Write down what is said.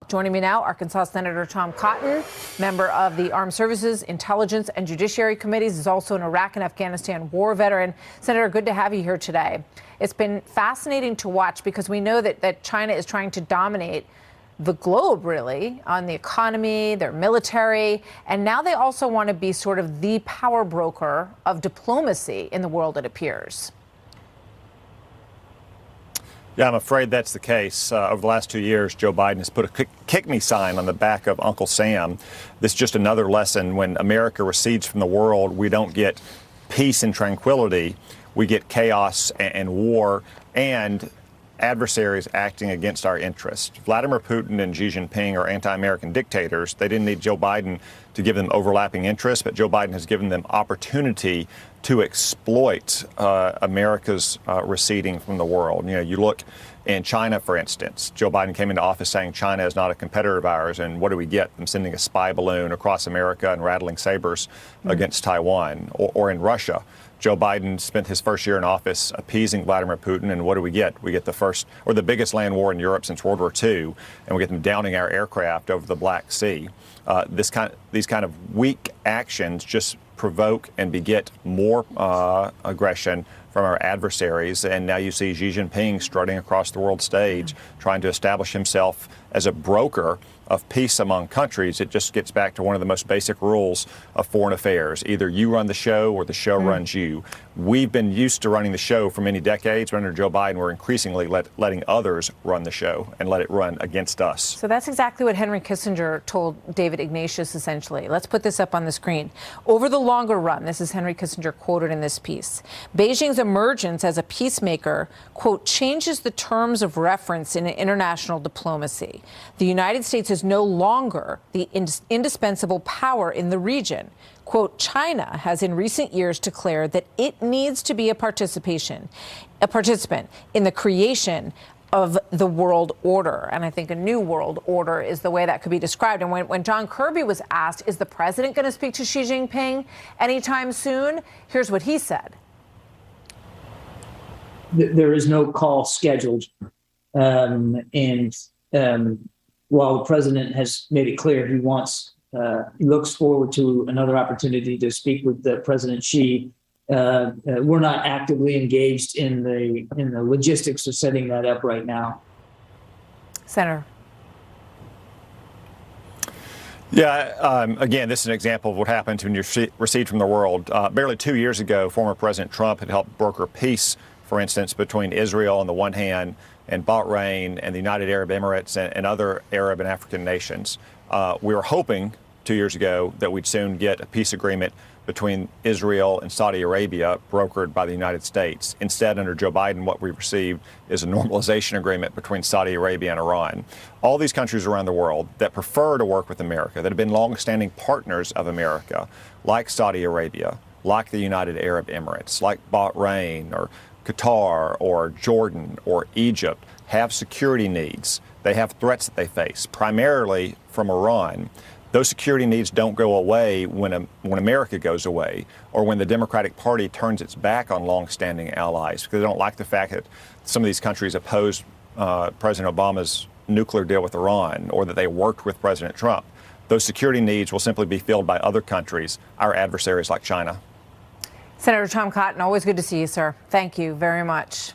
Joining me now, Arkansas Senator Tom Cotton, member of the Armed Services, Intelligence, and Judiciary Committees, is also an Iraq and Afghanistan war veteran. Senator, good to have you here today. It's been fascinating to watch because we know that China is trying to dominate the globe, really, on the economy, their military, and now they also want to be sort of the power broker of diplomacy in the world, it appears. Yeah, I'm afraid that's the case. Over the last 2 years, Joe Biden has put a kick me sign on the back of Uncle Sam. This is just another lesson. When America recedes from the world, we don't get peace and tranquility. We get chaos and war and adversaries acting against our interests. Vladimir Putin and Xi Jinping are anti-American dictators. They didn't need Joe Biden to give them overlapping interests, but Joe Biden has given them opportunity to exploit America's receding from the world. You know, you look in China, for instance. Joe Biden came into office saying China is not a competitor of ours, and what do we get? Them sending a spy balloon across America and rattling sabers against Taiwan. Or in Russia, Joe Biden spent his first year in office appeasing Vladimir Putin, and what do we get? We get the first or the biggest land war in Europe since World War II, and we get them downing our aircraft over the Black Sea. These kind of weak actions just provoke and beget more aggression from our adversaries. And now you see Xi Jinping strutting across the world stage, trying to establish himself as a broker of peace among countries. It just gets back to one of the most basic rules of foreign affairs. Either you run the show or the show runs you. We've been used to running the show for many decades, but under Joe Biden, we're increasingly letting others run the show and let it run against us. So that's exactly what Henry Kissinger told David Ignatius, essentially. Let's put this up on the screen. Over the longer run, this is Henry Kissinger quoted in this piece, Beijing's emergence as a peacemaker, quote, changes the terms of reference in international diplomacy. The United States is no longer the indispensable power in the region. Quote, China has in recent years declared that it needs to be a participant in the creation of the world order. And I think a new world order is the way that could be described. And when John Kirby was asked, is the president going to speak to Xi Jinping anytime soon? Here's what he said. There is no call scheduled. While the president has made it clear he looks forward to another opportunity to speak with President Xi, we're not actively engaged in the logistics of setting that up right now. Senator. Yeah, again, this is an example of what happens when you recede from the world. Barely 2 years ago, former President Trump had helped broker peace, for instance, between Israel on the one hand and Bahrain and the United Arab Emirates and other Arab and African nations. We were hoping 2 years ago that we'd soon get a peace agreement between Israel and Saudi Arabia brokered by the United States. Instead, under Joe Biden, what we received is a normalization agreement between Saudi Arabia and Iran. All these countries around the world that prefer to work with America, that have been long-standing partners of America, like Saudi Arabia, like the United Arab Emirates, like Bahrain or Qatar or Jordan or Egypt, have security needs. They have threats that they face, primarily from Iran. Those security needs don't go away when America goes away or when the Democratic Party turns its back on longstanding allies, because they don't like the fact that some of these countries opposed President Obama's nuclear deal with Iran or that they worked with President Trump. Those security needs will simply be filled by other countries, our adversaries like China. Senator Tom Cotton, always good to see you, sir. Thank you very much.